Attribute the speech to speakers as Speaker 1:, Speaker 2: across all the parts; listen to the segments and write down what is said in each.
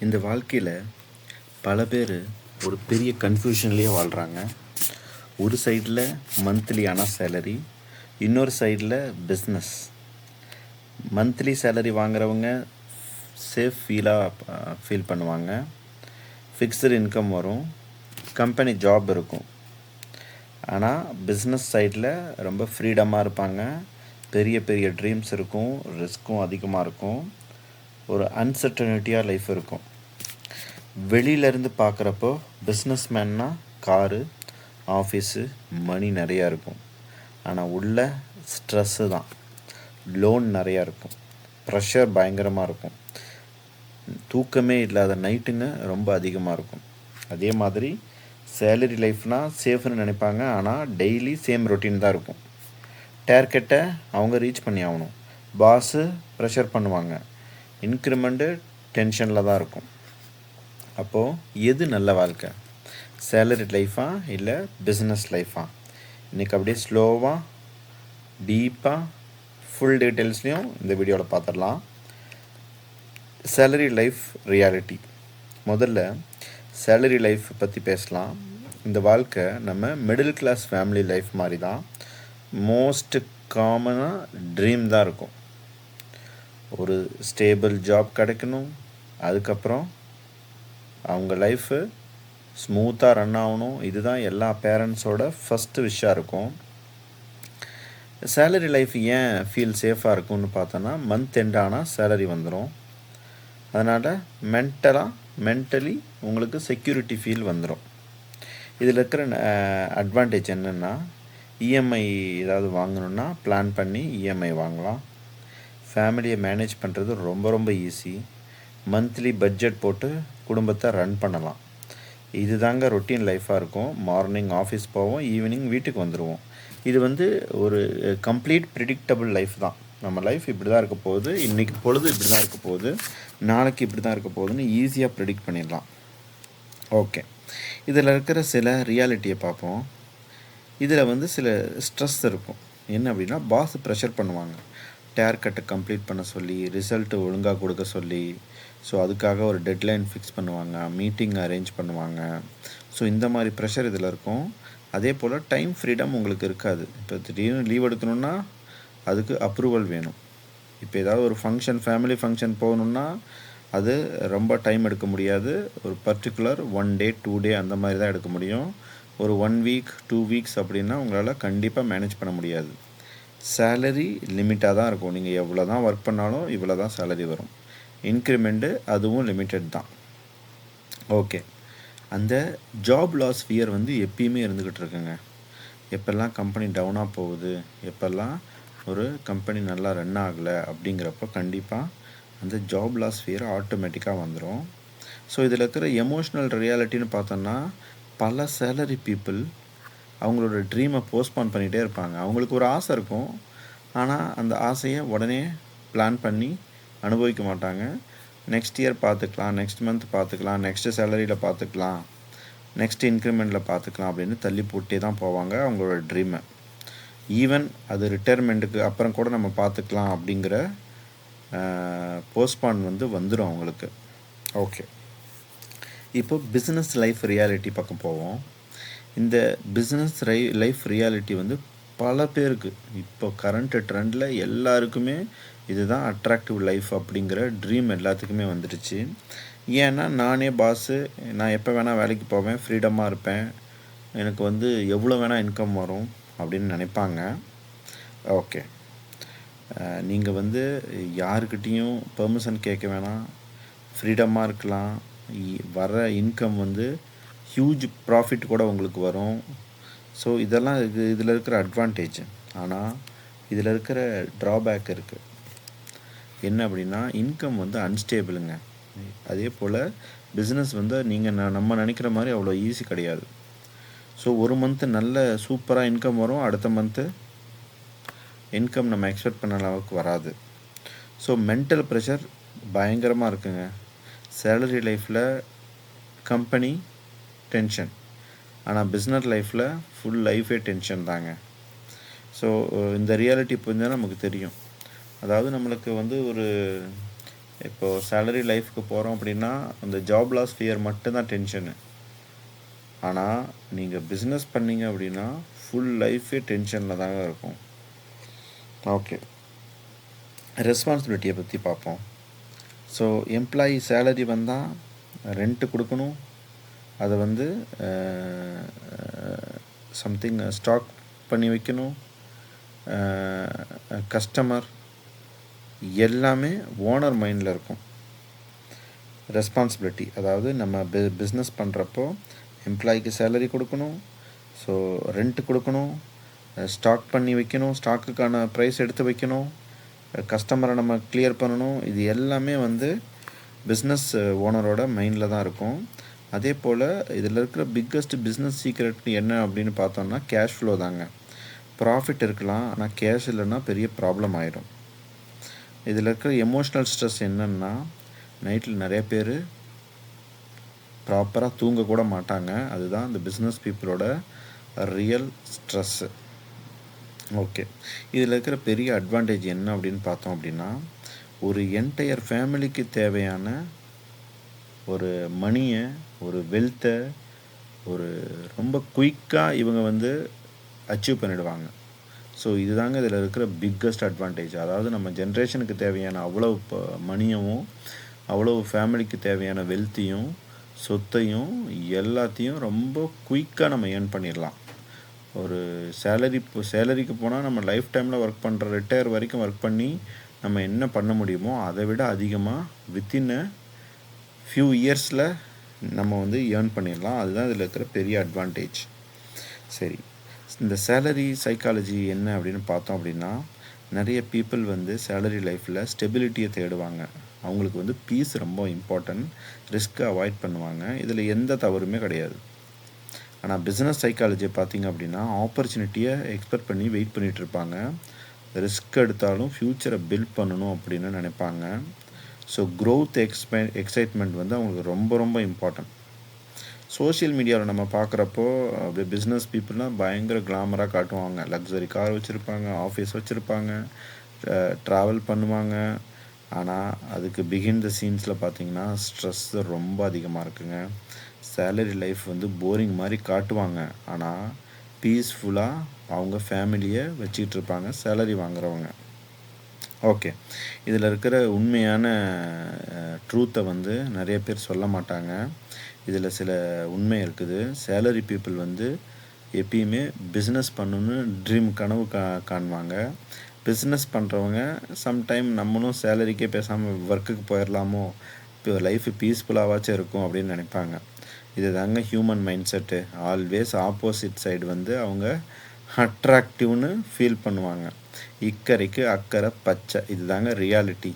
Speaker 1: இந்த வாழ்க்கையில் பல பேர் ஒரு பெரிய கன்ஃபியூஷன்லேயே வாழ்கிறாங்க. ஒரு சைடில் மந்த்லியான சேலரி, இன்னொரு சைடில் பிஸ்னஸ். மந்த்லி சேலரி வாங்குறவங்க சேஃப் ஃபீல் பண்ணுவாங்க. ஃபிக்ஸ்டு இன்கம் வரும், கம்பெனி ஜாப் இருக்கும். ஆனால் பிஸ்னஸ் சைடில் ரொம்ப ஃப்ரீடமாக இருப்பாங்க. பெரிய பெரிய ட்ரீம்ஸ் இருக்கும், ரிஸ்க்கும் அதிகமாக இருக்கும், ஒரு அன்சர்டனிட்டியாக லைஃப் இருக்கும். வெளியிலேருந்து பார்க்குறப்போ பிஸ்னஸ்மேன்னா காரு, ஆஃபீஸு, மணி நிறையா இருக்கும். ஆனால் உள்ள ஸ்ட்ரெஸ்ஸு தான். லோன் நிறையா இருக்கும், ப்ரெஷர் பயங்கரமாக இருக்கும், தூக்கமே இல்லாத நைட்டுங்க ரொம்ப அதிகமாக இருக்கும். அதே மாதிரி சேலரி லைஃப்னால் சேஃப்னு நினைப்பாங்க. ஆனால் டெய்லி சேம் ரொட்டீன் தான் இருக்கும். டார்கெட்டை அவங்க ரீச் பண்ணி ஆகணும். பாஸு ப்ரெஷர் பண்ணுவாங்க, இன்க்ரிமெண்ட்டு டென்ஷனில் தான் இருக்கும். அப்போது எது நல்ல வாழ்க்கை? சேலரி லைஃபா இல்லை பிஸ்னஸ் லைஃபா? இன்றைக்கி அப்படியே ஸ்லோவாக டீப்பாக ஃபுல் டீட்டெயில்ஸ்லையும் இந்த வீடியோவில் பார்த்துடலாம். Salary life reality. முதல்ல சேலரி லைஃப் பற்றி பேசலாம். இந்த வாழ்க்கை நம்ம மிடில் கிளாஸ் ஃபேமிலி லைஃப் மாதிரி தான். மோஸ்ட் காமனாக ட்ரீம் தான் இருக்கும். ஒரு ஸ்டேபிள் ஜாப் கிடைக்கணும், அதுக்கப்புறம் அவங்க லைஃபு ஸ்மூத்தாக ரன் ஆகணும். இதுதான் எல்லா பேரண்ட்ஸோட ஃபஸ்ட்டு விஷயம் இருக்கும். சேலரி லைஃப் ஏன் ஃபீல் சேஃபாக இருக்கும்னு பார்த்தோன்னா, மந்த் எண்ட் ஆனால் சேலரி வந்துடும். அதனால் மென்டலி உங்களுக்கு செக்யூரிட்டி ஃபீல் வந்துடும். இதில் இருக்கிற அட்வான்டேஜ் என்னென்னா, இஎம்ஐ ஏதாவது வாங்கணுன்னா பிளான் பண்ணி இஎம்ஐ வாங்கலாம். ஃபேமிலியை மேனேஜ் பண்ணுறது ரொம்ப ரொம்ப ஈஸி. மந்த்லி பட்ஜெட் போட்டு குடும்பத்தை ரன் பண்ணலாம். இது தாங்க ரொட்டீன் லைஃபாக இருக்கும். மார்னிங் ஆஃபீஸ் போவோம், ஈவினிங் வீட்டுக்கு வந்துடுவோம். இது ஒரு கம்ப்ளீட் ப்ரிடிக்டபிள் லைஃப் தான். நம்ம லைஃப் இப்படி தான் இருக்க போகுது, இன்றைக்கி பொழுது இப்படி தான் இருக்க போகுது, நாளைக்கு இப்படி தான் இருக்க போகுதுன்னு ஈஸியாக ப்ரிடிக்ட் பண்ணிடலாம். ஓகே, இதில் இருக்கிற சில ரியாலிட்டியை பார்ப்போம். இதில் சில ஸ்ட்ரெஸ் இருக்கும். என்ன அப்படின்னா, பாஸ் ப்ரெஷர் பண்ணுவாங்க, டார்கெட்டை கம்ப்ளீட் பண்ண சொல்லி, ரிசல்ட்டு ஒழுங்காக கொடுக்க சொல்லி. ஸோ அதுக்காக ஒரு டெட்லைன் ஃபிக்ஸ் பண்ணுவாங்க, மீட்டிங் அரேஞ்ச் பண்ணுவாங்க. ஸோ இந்த மாதிரி ப்ரெஷர் இதில் இருக்கும். அதே போல் டைம் ஃப்ரீடம் உங்களுக்கு இருக்காது. இப்போ திடீர்னு லீவ் எடுக்கணுன்னா அதுக்கு அப்ரூவல் வேணும். இப்போ ஏதாவது ஒரு ஃபங்க்ஷன், ஃபேமிலி ஃபங்க்ஷன் போகணுன்னா அது ரொம்ப டைம் எடுக்க முடியாது. ஒரு பர்டிகுலர் 1 டே 2 டே அந்த மாதிரி தான் எடுக்க முடியும். ஒரு 1 வீக் 2 வீக்ஸ் அப்படின்னா உங்களால் கண்டிப்பாக மேனேஜ் பண்ண முடியாது. சேலரி லிமிட்டாக தான் இருக்கும். நீங்கள் எவ்வளோ தான் ஒர்க் பண்ணாலும் இவ்வளோ தான் சேலரி வரும். இன்க்ரிமெண்ட்டு அதுவும் லிமிட்டட் தான். ஓகே, அந்த ஜாப் லாஸ் ஃபியர் எப்பயுமே இருந்துக்கிட்டு இருக்குங்க. எப்போல்லாம் கம்பெனி டவுனாக போகுது, எப்போல்லாம் ஒரு கம்பெனி நல்லா ரன் ஆகலை அப்படிங்கிறப்போ கண்டிப்பாக அந்த ஜாப் லாஸ் ஃபியர் ஆட்டோமேட்டிக்காக வந்துடும். ஸோ இதில் இருக்கிற எமோஷ்னல் ரியாலிட்டின்னு பார்த்தோன்னா, பல சேலரி பீப்புள் அவங்களோட ட்ரீமை போஸ்ட்பான் பண்ணிகிட்டே இருப்பாங்க. அவங்களுக்கு ஒரு ஆசை இருக்கும், ஆனால் அந்த ஆசையை உடனே பிளான் பண்ணி அனுபவிக்க மாட்டாங்க. நெக்ஸ்ட் இயர் பார்த்துக்கலாம், நெக்ஸ்ட் மந்த் பார்த்துக்கலாம், நெக்ஸ்ட்டு சேலரியில் பார்த்துக்கலாம், நெக்ஸ்ட் இன்க்ரிமெண்ட்டில் பார்த்துக்கலாம் அப்படின்னு தள்ளி போட்டே தான் போவாங்க அவங்களோட ட்ரீமை. ஈவன் அது ரிட்டையர்மெண்ட்டுக்கு அப்புறம் கூட நம்ம பார்த்துக்கலாம் அப்படிங்கிற போஸ்ட்பான் வந்துடும் அவங்களுக்கு. ஓகே, இப்போ பிஸ்னஸ் லைஃப் ரியாலிட்டி பக்கம் போவோம். இந்த பிஸ்னஸ் லைஃப் ரியாலிட்டி பல பேருக்கு இப்போ கரண்ட் ட்ரெண்டில் எல்லாருக்குமே இதுதான் அட்ராக்டிவ் லைஃப் அப்படிங்கிற ட்ரீம் எல்லாத்துக்குமே வந்துடுச்சு. ஏன்னா நானே பாஸு, நான் எப்போ வேணால் வேலைக்கு போவேன், ஃப்ரீடமாக இருப்பேன், எனக்கு எவ்வளோ வேணால் இன்கம் வரும் அப்படின்னு நினைப்பாங்க. ஓகே, நீங்கள் யாருக்கிட்டேயும் பெர்மிஷன் கேட்க வேணாம், ஃப்ரீடமாக இருக்கலாம். வர இன்கம் ஹியூஜ் ப்ராஃபிட் கூட உங்களுக்கு வரும். ஸோ இதெல்லாம் இதில் இருக்கிற அட்வான்டேஜ். ஆனால் இதில் இருக்கிற ட்ராபேக் இருக்குது. என்ன அப்படின்னா, இன்கம் அன்ஸ்டேபிளுங்க. அதே போல் பிஸ்னஸ் நம்ம நினைக்கிற மாதிரி அவ்வளோ ஈஸி கிடையாது. ஸோ ஒரு மந்த்து நல்ல சூப்பராக இன்கம் வரும், அடுத்த மந்த்து இன்கம் நம்ம எக்ஸ்பெக்ட் பண்ண அளவுக்கு வராது. ஸோ மென்டல் ப்ரெஷர் பயங்கரமாக இருக்குங்க. சேலரி லைஃப்பில் கம்பெனி டென்ஷன், ஆனால் பிஸ்னஸ் லைஃப்பில் ஃபுல் லைஃபே டென்ஷன் தாங்க. ஸோ இந்த ரியாலிட்டி இப்போ நமக்கு தெரியும். அதாவது நம்மளுக்கு ஒரு இப்போது சேலரி லைஃப்க்கு போகிறோம் அப்படின்னா அந்த ஜாப் லாஸ் ஃபியர் மட்டும்தான் டென்ஷனு. ஆனால் நீங்கள் பிஸ்னஸ் பண்ணீங்க அப்படின்னா ஃபுல் லைஃபே டென்ஷனில் தாங்க இருக்கும். ஓகே, ரெஸ்பான்சிபிலிட்டியை பற்றி பார்ப்போம். ஸோ எம்ப்ளாயி சேலரி வந்தால் ரெண்ட்டு கொடுக்கணும், அதை வந்து சம்திங் ஸ்டாக் பண்ணி வைக்கணும், கஸ்டமர் எல்லாமே ஓனர் மைண்டில் இருக்கும். ரெஸ்பான்சிபிலிட்டி அதாவது நம்ம பிஸ்னஸ் பண்ணுறப்போ எம்ப்ளாய்க்கு சேலரி கொடுக்கணும், ஸோ ரெண்ட்டு கொடுக்கணும், ஸ்டாக் பண்ணி வைக்கணும், ஸ்டாக்குக்கான ப்ரைஸ் எடுத்து வைக்கணும், கஸ்டமரை நம்ம கிளியர் பண்ணணும். இது எல்லாமே வந்து பிஸ்னஸ் ஓனரோட மைண்டில் தான் இருக்கும். அதே போல் இதில் இருக்கிற பிக்கஸ்ட் பிஸ்னஸ் சீக்ரெட் என்ன அப்படின்னு பார்த்தோம்னா கேஷ் ஃப்ளோ தாங்க. ப்ராஃபிட் இருக்கலாம், ஆனால் கேஷ் இல்லைன்னா பெரிய ப்ராப்ளம் ஆகிடும். இதில் இருக்கிற எமோஷ்னல் ஸ்ட்ரெஸ் என்னென்னா நைட்டில் நிறைய பேர் ப்ராப்பராக தூங்கக்கூட மாட்டாங்க. அதுதான் இந்த பிஸ்னஸ் பீப்புளோட ரியல் ஸ்ட்ரெஸ்ஸு. ஓகே, இதில் இருக்கிற பெரிய அட்வான்டேஜ் என்ன அப்படின்னு பார்த்தோம் அப்படின்னா ஒரு என்டையர் ஃபேமிலிக்கு தேவையான ஒரு மணியை, ஒரு வெல்த்தை ஒரு ரொம்ப குயிக்காக இவங்க வந்து அச்சீவ் பண்ணிடுவாங்க. ஸோ இதுதாங்க இதில் இருக்கிற பிக்கஸ்ட் அட்வான்டேஜ். அதாவது நம்ம ஜென்ரேஷனுக்கு தேவையான அவ்வளோ மணியவும், அவ்வளோ ஃபேமிலிக்கு தேவையான வெல்த்தையும், சொத்தையும் எல்லாத்தையும் ரொம்ப குயிக்காக நம்ம ஏர்ன் பண்ணிடலாம். ஒரு சேலரிக்கு போனால் நம்ம லைஃப் டைமில் ஒர்க் பண்ணுற ரிட்டையர் வரைக்கும் ஒர்க் பண்ணி நம்ம என்ன பண்ண முடியுமோ அதை விட அதிகமாக வித்தின் ஃபியூ இயர்ஸில் நம்ம வந்து ஏர்ன் பண்ணிடலாம். அதுதான் இதில் இருக்கிற பெரிய அட்வான்டேஜ். சரி, இந்த சேலரி சைக்காலஜி என்ன அப்படின்னு பார்த்தோம் அப்படின்னா நிறைய பீப்புள் வந்து சேலரி லைஃப்பில் ஸ்டெபிலிட்டியை தேடுவாங்க. அவங்களுக்கு வந்து பீஸ் ரொம்ப இம்பார்ட்டன்ட், ரிஸ்க்கை அவாய்ட் பண்ணுவாங்க. இதில் எந்த தவறுமே கிடையாது. ஆனால் பிஸ்னஸ் சைக்காலஜியை பார்த்திங்க அப்படின்னா ஆப்பர்ச்சுனிட்டியை எக்ஸ்பெக்ட் பண்ணி வெயிட் பண்ணிகிட்டு இருப்பாங்க. ரிஸ்க் எடுத்தாலும் ஃப்யூச்சரை பில்ட் பண்ணணும் அப்படின்னு நினைப்பாங்க. ஸோ க்ரோத் எக்ஸைட்மெண்ட் வந்து அவங்களுக்கு ரொம்ப ரொம்ப இம்பார்ட்டன்ட். சோஷியல் மீடியாவில் நம்ம பார்க்குறப்போ அப்படியே பிஸ்னஸ் பீப்புளெலாம் பயங்கர கிளாமராக காட்டுவாங்க. லக்ஸரி கார் வச்சுருப்பாங்க, ஆஃபீஸ் வச்சுருப்பாங்க, ட்ராவல் பண்ணுவாங்க. ஆனால் அதுக்கு பிகின் த சீன்ஸில் பார்த்திங்கன்னா ஸ்ட்ரெஸ் ரொம்ப அதிகமாக இருக்குங்க. சேலரி லைஃப் வந்து போரிங் மாதிரி காட்டுவாங்க, ஆனால் பீஸ்ஃபுல்லாக அவங்க ஃபேமிலியை வச்சுக்கிட்டு இருப்பாங்க சேலரி வாங்குறவங்க. ஓகே, இதில் இருக்கிற உண்மையான ட்ரூத்தை வந்து நிறைய பேர் சொல்ல மாட்டாங்க. இதில் சில உண்மை இருக்குது. சேலரி பீப்புள் வந்து எப்பயுமே பிஸ்னஸ் பண்ணணுன்னு ட்ரீம் கனவு காணுவாங்க. பிஸ்னஸ் பண்ணுறவங்க சம்டைம் நம்மளும் சேலரிக்கே பேசாமல் ஒர்க்குக்கு போயிடலாமோ, இப்போ லைஃப் பீஸ்ஃபுல்லாகவாச்சும் இருக்கும் அப்படின்னு நினைப்பாங்க. இது தாங்க human mind set. Always opposite side வந்து அவங்க அட்ராக்டிவ்னு ஃபீல் பண்ணுவாங்க. இக்கரைக்கு அக்கறை பச்சை, இது தாங்க ரியாலிட்டி.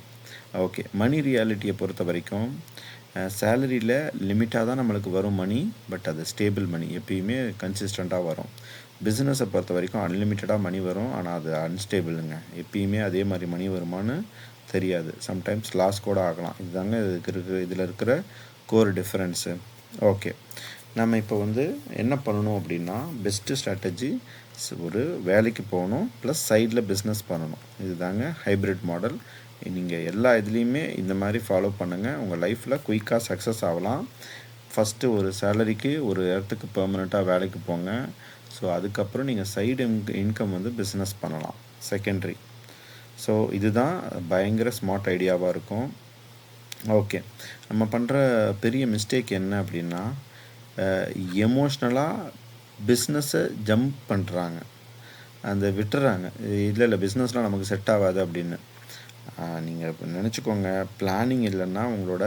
Speaker 1: ஓகே, மணி ரியாலிட்டியை பொறுத்த வரைக்கும் சேலரியில் லிமிட்டாக தான் நம்மளுக்கு வரும் மணி, பட் அது ஸ்டேபிள் மணி, எப்பயுமே கன்சிஸ்டண்ட்டாக வரும். பிஸ்னஸை பொறுத்த வரைக்கும் அன்லிமிட்டடாக மணி வரும், ஆனால் அது அன்ஸ்டேபிளுங்க. எப்பயுமே அதே மாதிரி மணி வருமானு தெரியாது. சம்டைம்ஸ் லாஸ் கூட ஆகலாம். இதுதாங்க இதில் இருக்கிற கோர் டிஃப்ரென்ஸு. ஓகே, நம்ம இப்போ வந்து என்ன பண்ணணும் அப்படின்னா பெஸ்ட்டு ஸ்ட்ராட்டஜி ஒரு வேலைக்கு போகணும் ப்ளஸ் சைடில் பிஸ்னஸ் பண்ணணும். இது தாங்க ஹைப்ரிட் மாடல். நீங்கள் எல்லா இதுலேயுமே இந்த மாதிரி ஃபாலோ பண்ணுங்கள். உங்கள் லைஃப்பில் குயிக்காக சக்ஸஸ் ஆகலாம். ஃபஸ்ட்டு ஒரு சேலரிக்கு ஒரு இடத்துக்கு பெர்மனெண்ட்டாக வேலைக்கு போங்க. ஸோ அதுக்கப்புறம் நீங்கள் சைடு இன்கம் வந்து பிஸ்னஸ் பண்ணலாம், செகண்டரி. ஸோ இதுதான் பயங்கர ஸ்மார்ட் ஐடியாவாக இருக்கும். ஓகே, நம்ம பண்ணுற பெரிய மிஸ்டேக் என்ன அப்படின்னா எமோஷ்னலாக பிஸ்னஸை ஜம்ப் பண்ணுறாங்க, அந்த விட்டுறாங்க. இல்லை பிஸ்னஸ்லாம் நமக்கு செட் ஆகாது அப்படின்னு. நீங்கள் நினச்சிக்கோங்க, பிளானிங் இல்லைன்னா உங்களோட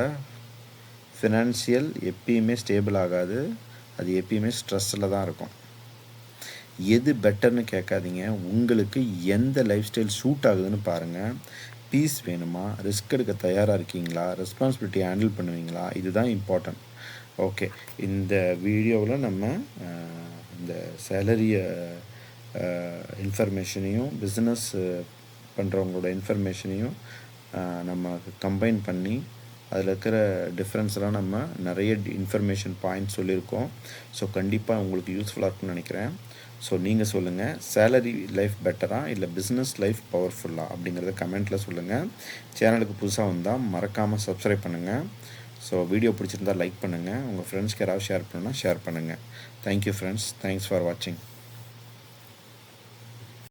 Speaker 1: ஃபினான்ஷியல் எப்பயுமே ஸ்டேபிள் ஆகாது. அது எப்பயுமே ஸ்ட்ரெஸ்ஸில் தான் இருக்கும். எது பெட்டர்னு கேட்காதீங்க, உங்களுக்கு எந்த லைஃப் ஸ்டைல் சூட் ஆகுதுன்னு பாருங்கள். பீஸ் வேணுமா, ரிஸ்க் எடுக்க தயாராக இருக்கீங்களா, ரெஸ்பான்சிபிலிட்டி ஹேண்டில் பண்ணுவீங்களா, இதுதான் இம்பார்ட்டன்ட். ஓகே, இந்த வீடியோவில் நம்ம இந்த சேலரிய இன்ஃபர்மேஷனையும் பிஸ்னஸ் பண்ணுறவங்களோட இன்ஃபர்மேஷனையும் நம்ம கம்பைன் பண்ணி அதில் இருக்கிற டிஃப்ரென்ஸ்லாம் நம்ம நிறைய இன்ஃபர்மேஷன் பாயிண்ட்ஸ் சொல்லியிருக்கோம். ஸோ கண்டிப்பாக உங்களுக்கு யூஸ்ஃபுல்லாக இருக்குன்னு நினைக்கிறேன். ஸோ நீங்கள் சொல்லுங்கள், சேலரி லைஃப் பெட்டரா இல்லை பிஸ்னஸ் லைஃப் பவர்ஃபுல்லா அப்படிங்கிறத கமெண்ட்டில் சொல்லுங்கள். சேனலுக்கு புதுசாக வந்தால் மறக்காமல் சப்ஸ்கிரைப் பண்ணுங்கள். ஸோ வீடியோ பிடிச்சிருந்தால் லைக் பண்ணுங்கள். உங்கள் ஃப்ரெண்ட்ஸ்க்கு யாராவது ஷேர் பண்ணணுன்னா ஷேர் பண்ணுங்கள். Thank you friends. தேங்க்ஸ் ஃபார் வாட்சிங்.